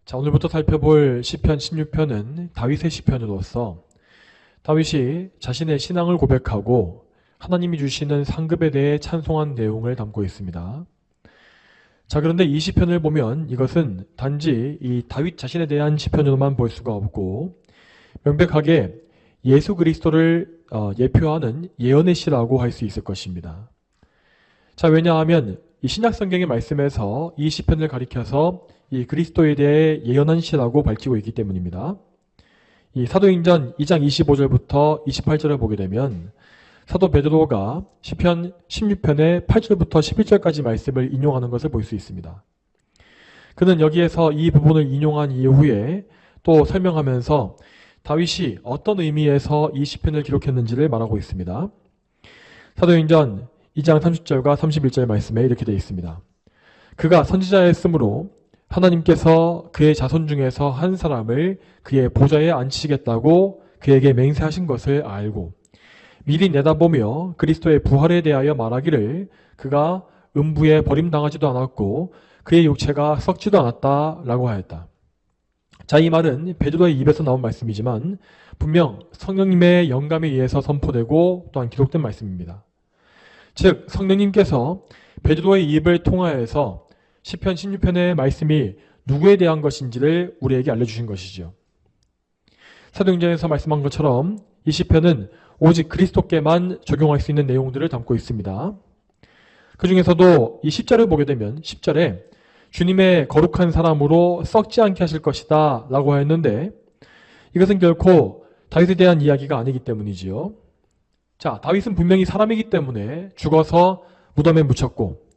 자, 오늘부터 살펴볼 시편 16편은 다윗의 시편으로서 다윗이 자신의 신앙을 고백하고 하나님이 주시는 상급에 대해 찬송한 내용을 담고 있습니다. 자, 그런데 이 시편을 보면 이것은 단지 이 다윗 자신에 대한 시편으로만 볼 수가 없고 명백하게 예수 그리스도를 예표하는 예언의 시라고 할 수 있을 것입니다. 자, 왜냐하면 이 신약 성경의 말씀에서 이 시편을 가리켜서 이 그리스도에 대해 예언한 시라고 밝히고 있기 때문입니다. 이 사도행전 2장 25절부터 28절을 보게 되면 사도 베드로가 시편 16편의 8절부터 11절까지 말씀을 인용하는 것을 볼 수 있습니다. 그는 여기에서 이 부분을 인용한 이후에 또 설명하면서 다윗이 어떤 의미에서 이 시편을 기록했는지를 말하고 있습니다. 사도행전 2장 30절과 31절 말씀에 이렇게 되어 있습니다. 그가 선지자였으므로 하나님께서 그의 자손 중에서 한 사람을 그의 보좌에 앉히시겠다고 그에게 맹세하신 것을 알고 미리 내다보며 그리스도의 부활에 대하여 말하기를 그가 음부에 버림당하지도 않았고 그의 육체가 썩지도 않았다라고 하였다. 자, 이 말은 베드로의 입에서 나온 말씀이지만 분명 성령님의 영감에 의해서 선포되고 또한 기록된 말씀입니다. 즉 성령님께서 베드로의 입을 통하여서 시편 16편의 말씀이 누구에 대한 것인지를 우리에게 알려주신 것이죠. 사도행전에서 말씀한 것처럼 이 시편은 오직 그리스도께만 적용할 수 있는 내용들을 담고 있습니다. 그 중에서도 이 10절을 보게 되면 10절에 주님의 거룩한 사람으로 썩지 않게 하실 것이다 라고 하였는데 이것은 결코 다윗에 대한 이야기가 아니기 때문이지요. 자, 다윗은 분명히 사람이기 때문에 죽어서 무덤에 묻혔고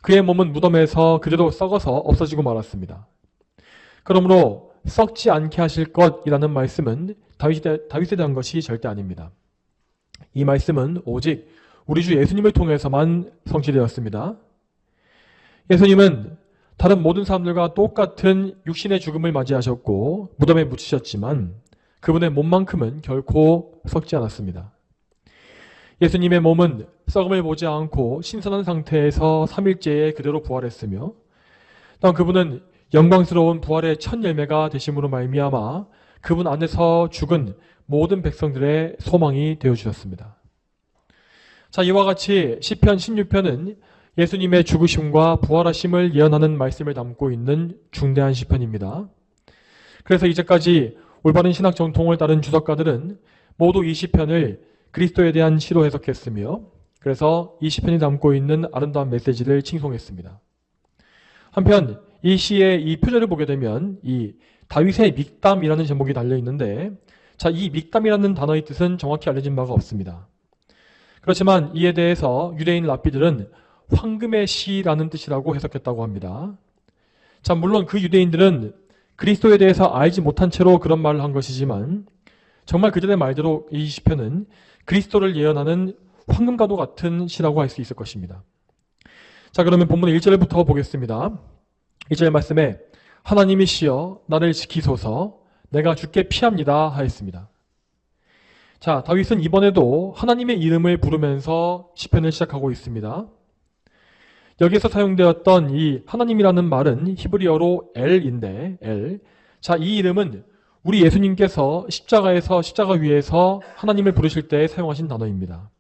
그의 몸은 무덤에서 그대로 썩어서 없어지고 말았습니다. 그러므로 썩지 않게 하실 것이라는 말씀은 다윗에 대한 것이 절대 아닙니다. 이 말씀은 오직 우리 주 예수님을 통해서만 성취되었습니다. 예수님은 다른 모든 사람들과 똑같은 육신의 죽음을 맞이하셨고 무덤에 묻히셨지만 그분의 몸만큼은 결코 썩지 않았습니다. 예수님의 몸은 썩음을 보지 않고 신선한 상태에서 3일째에 그대로 부활했으며 또한 그분은 영광스러운 부활의 첫 열매가 되심으로 말미암아 그분 안에서 죽은 모든 백성들의 소망이 되어주셨습니다. 자, 이와 같이 시편 16편은 예수님의 죽으심과 부활하심을 예언하는 말씀을 담고 있는 중대한 시편입니다. 그래서 이제까지 올바른 신학 정통을 따른 주석가들은 모두 이 시편을 그리스도에 대한 시로 해석했으며 그래서 이 시편이 담고 있는 아름다운 메시지를 칭송했습니다. 한편 이 시의 이 표절을 보게 되면 이 다윗의 믹담이라는 제목이 달려 있는데 자, 이 믹담이라는 단어의 뜻은 정확히 알려진 바가 없습니다. 그렇지만 이에 대해서 유대인 랍비들은 황금의 시라는 뜻이라고 해석했다고 합니다. 자, 물론 그 유대인들은 그리스도에 대해서 알지 못한 채로 그런 말을 한 것이지만 정말 그들의 말대로 이 시편은 그리스도를 예언하는 황금과도 같은 시라고 할 수 있을 것입니다. 자, 그러면 본문 1절부터 보겠습니다. 1절 말씀에 하나님이시여 나를 지키소서 내가 주께 피합니다 하였습니다. 자, 다윗은 이번에도 하나님의 이름을 부르면서 시편을 시작하고 있습니다. 여기에서 사용되었던 이 하나님이라는 말은 히브리어로 엘인데 엘. 자, 이 이름은 우리 예수님께서 십자가에서 십자가 위에서 하나님을 부르실 때 사용하신 단어입니다.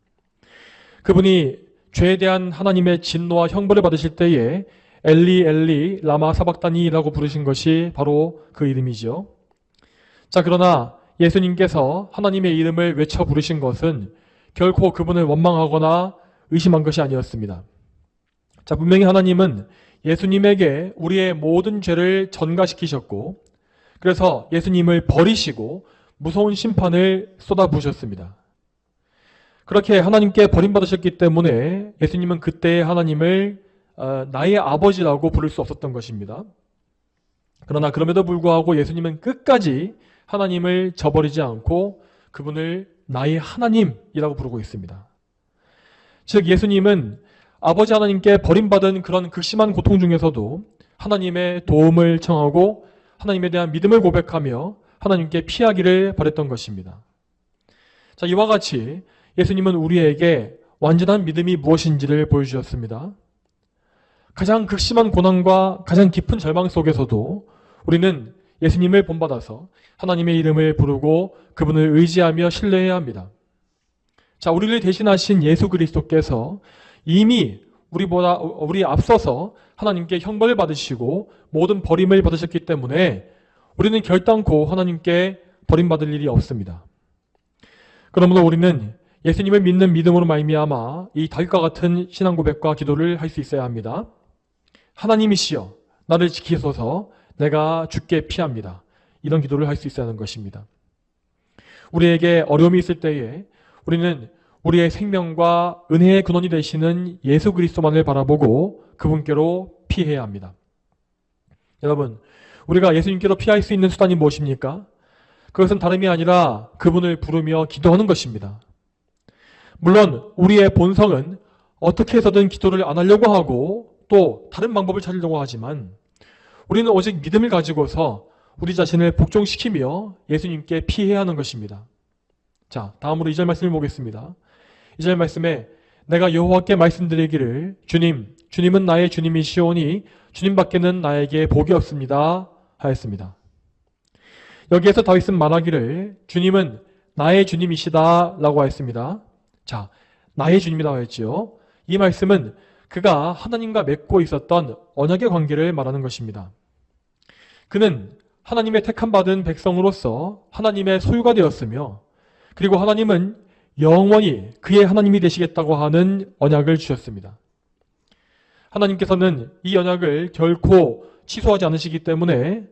그분이 죄에 대한 하나님의 진노와 형벌을 받으실 때에 엘리 엘리 라마 사박다니라고 부르신 것이 바로 그 이름이죠. 자, 그러나 예수님께서 하나님의 이름을 외쳐 부르신 것은 결코 그분을 원망하거나 의심한 것이 아니었습니다. 자, 분명히 하나님은 예수님에게 우리의 모든 죄를 전가시키셨고 그래서 예수님을 버리시고 무서운 심판을 쏟아부으셨습니다. 그렇게 하나님께 버림받으셨기 때문에 예수님은 그때의 하나님을 나의 아버지라고 부를 수 없었던 것입니다. 그러나 그럼에도 불구하고 예수님은 끝까지 하나님을 저버리지 않고 그분을 나의 하나님이라고 부르고 있습니다. 즉 예수님은 아버지 하나님께 버림받은 그런 극심한 고통 중에서도 하나님의 도움을 청하고 하나님에 대한 믿음을 고백하며 하나님께 피하기를 바랬던 것입니다. 자, 이와 같이 예수님은 우리에게 완전한 믿음이 무엇인지를 보여주셨습니다. 가장 극심한 고난과 가장 깊은 절망 속에서도 우리는 예수님을 본받아서 하나님의 이름을 부르고 그분을 의지하며 신뢰해야 합니다. 자, 우리를 대신하신 예수 그리스도께서 이미 우리 앞서서 하나님께 형벌을 받으시고 모든 버림을 받으셨기 때문에 우리는 결단코 하나님께 버림받을 일이 없습니다. 그러므로 우리는 예수님을 믿는 믿음으로 말미암아 이 다윗과 같은 신앙 고백과 기도를 할 수 있어야 합니다. 하나님이시여 나를 지키소서 내가 주께 피합니다. 이런 기도를 할 수 있어야 하는 것입니다. 우리에게 어려움이 있을 때에 우리는 우리의 생명과 은혜의 근원이 되시는 예수 그리스도만을 바라보고 그분께로 피해야 합니다. 여러분, 우리가 예수님께로 피할 수 있는 수단이 무엇입니까? 그것은 다름이 아니라 그분을 부르며 기도하는 것입니다. 물론 우리의 본성은 어떻게 해서든 기도를 안 하려고 하고 또 다른 방법을 찾으려고 하지만 우리는 오직 믿음을 가지고서 우리 자신을 복종시키며 예수님께 피해야 하는 것입니다. 자, 다음으로 2절 말씀을 보겠습니다. 2절 말씀에 내가 여호와께 말씀드리기를 주님은 나의 주님이시오니 주님밖에는 나에게 복이 없습니다 하였습니다. 여기에서 다윗은 말하기를 주님은 나의 주님이시다 라고 하였습니다. 자, 나의 주님이라고 했지요. 이 말씀은 그가 하나님과 맺고 있었던 언약의 관계를 말하는 것입니다. 그는 하나님의 택함받은 백성으로서 하나님의 소유가 되었으며 그리고 하나님은 영원히 그의 하나님이 되시겠다고 하는 언약을 주셨습니다. 하나님께서는 이 언약을 결코 취소하지 않으시기 때문에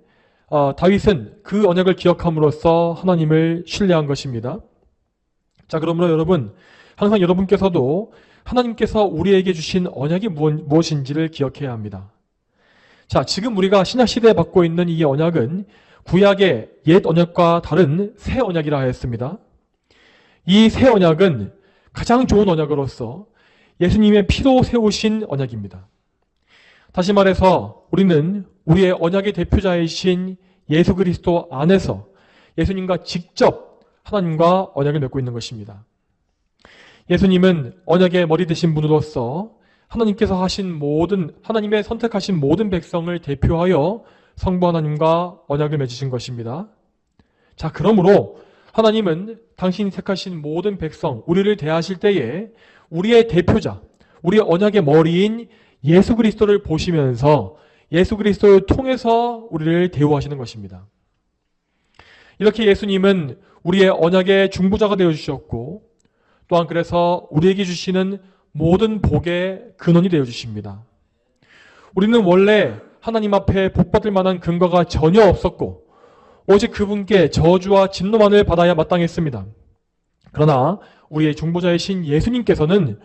다윗은 그 언약을 기억함으로써 하나님을 신뢰한 것입니다. 자, 그러므로 여러분 항상 여러분께서도 하나님께서 우리에게 주신 언약이 무엇인지를 기억해야 합니다. 자, 지금 우리가 신약시대에 받고 있는 이 언약은 구약의 옛 언약과 다른 새 언약이라 하였습니다. 이 새 언약은 가장 좋은 언약으로서 예수님의 피로 세우신 언약입니다. 다시 말해서 우리는 우리의 언약의 대표자이신 예수 그리스도 안에서 예수님과 직접 하나님과 언약을 맺고 있는 것입니다. 예수님은 언약의 머리 되신 분으로서 하나님의 선택하신 모든 백성을 대표하여 성부 하나님과 언약을 맺으신 것입니다. 자, 그러므로 하나님은 당신이 택하신 모든 백성, 우리를 대하실 때에 우리의 대표자, 우리의 언약의 머리인 예수 그리스도를 보시면서 예수 그리스도를 통해서 우리를 대우하시는 것입니다. 이렇게 예수님은 우리의 언약의 중보자가 되어주셨고 또한 그래서 우리에게 주시는 모든 복의 근원이 되어주십니다. 우리는 원래 하나님 앞에 복받을 만한 근거가 전혀 없었고 오직 그분께 저주와 진노만을 받아야 마땅했습니다. 그러나 우리의 중보자이신 예수님께서는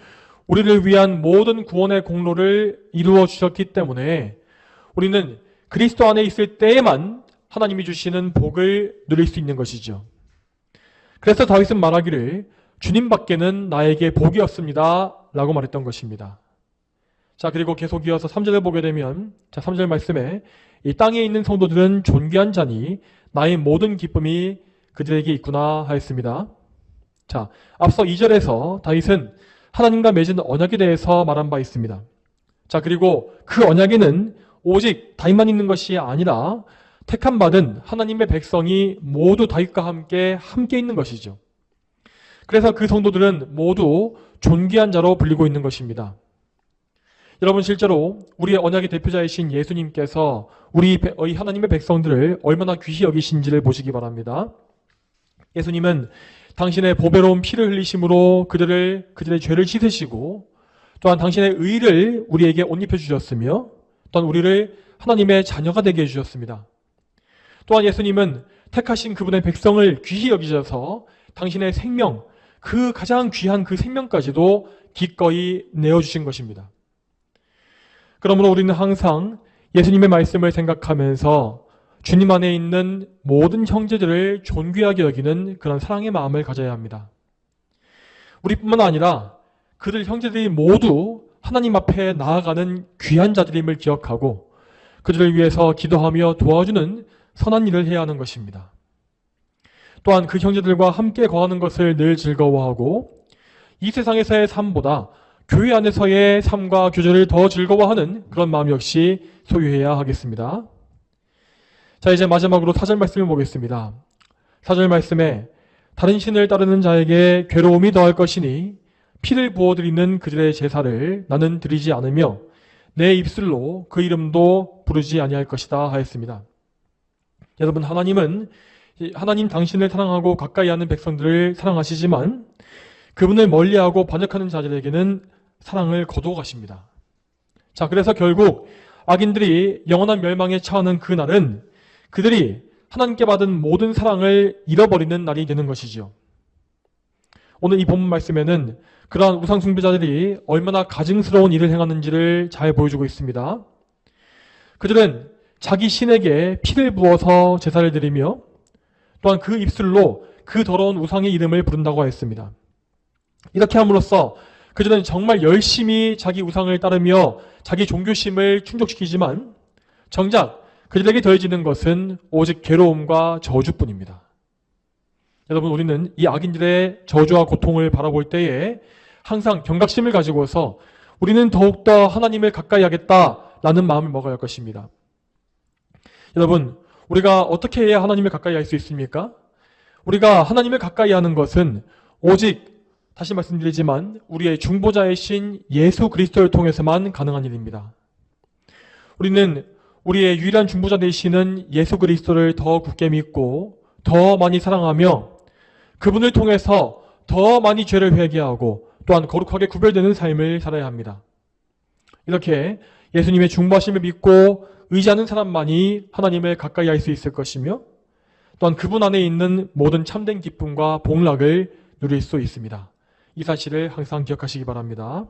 우리를 위한 모든 구원의 공로를 이루어 주셨기 때문에 우리는 그리스도 안에 있을 때에만 하나님이 주시는 복을 누릴 수 있는 것이죠. 그래서 다윗은 말하기를 주님밖에는 나에게 복이 없습니다 라고 말했던 것입니다. 자, 그리고 계속 이어서 3절을 보게 되면 3절 말씀에 이 땅에 있는 성도들은 존귀한 자니 나의 모든 기쁨이 그들에게 있구나 하였습니다. 자, 앞서 2절에서 다윗은 하나님과 맺은 언약에 대해서 말한 바 있습니다. 자, 그리고 그 언약에는 오직 다윗만 있는 것이 아니라 택함받은 하나님의 백성이 모두 다윗과 함께 있는 것이죠. 그래서 그 성도들은 모두 존귀한 자로 불리고 있는 것입니다. 여러분, 실제로 우리의 언약의 대표자이신 예수님께서 우리 하나님의 백성들을 얼마나 귀히 여기신지를 보시기 바랍니다. 예수님은 당신의 보배로운 피를 흘리심으로 그들의 죄를 씻으시고 또한 당신의 의를 우리에게 옷 입혀주셨으며 또한 우리를 하나님의 자녀가 되게 해주셨습니다. 또한 예수님은 택하신 그분의 백성을 귀히 여기셔서 당신의 생명, 그 가장 귀한 그 생명까지도 기꺼이 내어주신 것입니다. 그러므로 우리는 항상 예수님의 말씀을 생각하면서 주님 안에 있는 모든 형제들을 존귀하게 여기는 그런 사랑의 마음을 가져야 합니다. 우리뿐만 아니라 그들 형제들이 모두 하나님 앞에 나아가는 귀한 자들임을 기억하고 그들을 위해서 기도하며 도와주는 선한 일을 해야 하는 것입니다. 또한 그 형제들과 함께 거하는 것을 늘 즐거워하고 이 세상에서의 삶보다 교회 안에서의 삶과 교제를 더 즐거워하는 그런 마음 역시 소유해야 하겠습니다. 자, 이제 마지막으로 4절 말씀을 보겠습니다. 4절 말씀에 다른 신을 따르는 자에게 괴로움이 더할 것이니 피를 부어드리는 그들의 제사를 나는 드리지 않으며 내 입술로 그 이름도 부르지 아니할 것이다 하였습니다. 여러분, 하나님 당신을 사랑하고 가까이 하는 백성들을 사랑하시지만 그분을 멀리하고 반역하는 자들에게는 사랑을 거두어 가십니다. 자, 그래서 결국 악인들이 영원한 멸망에 처하는 그 날은 그들이 하나님께 받은 모든 사랑을 잃어버리는 날이 되는 것이지요. 오늘 이 본문 말씀에는 그러한 우상 숭배자들이 얼마나 가증스러운 일을 행하는지를 잘 보여주고 있습니다. 그들은 자기 신에게 피를 부어서 제사를 드리며 또한 그 입술로 그 더러운 우상의 이름을 부른다고 하였습니다. 이렇게 함으로써 그들은 정말 열심히 자기 우상을 따르며 자기 종교심을 충족시키지만 정작 그들에게 더해지는 것은 오직 괴로움과 저주뿐입니다. 여러분, 우리는 이 악인들의 저주와 고통을 바라볼 때에 항상 경각심을 가지고서 우리는 더욱더 하나님을 가까이 하겠다라는 마음을 먹어야 할 것입니다. 여러분, 우리가 어떻게 해야 하나님을 가까이 할 수 있습니까? 우리가 하나님을 가까이 하는 것은 오직 다시 말씀드리지만 우리의 중보자이신 예수 그리스도를 통해서만 가능한 일입니다. 우리는 우리의 유일한 중보자 되시는 예수 그리스도를 더 굳게 믿고 더 많이 사랑하며 그분을 통해서 더 많이 죄를 회개하고 또한 거룩하게 구별되는 삶을 살아야 합니다. 이렇게 예수님의 중보하심을 믿고 의지하는 사람만이 하나님을 가까이 할 수 있을 것이며 또한 그분 안에 있는 모든 참된 기쁨과 복락을 누릴 수 있습니다. 이 사실을 항상 기억하시기 바랍니다.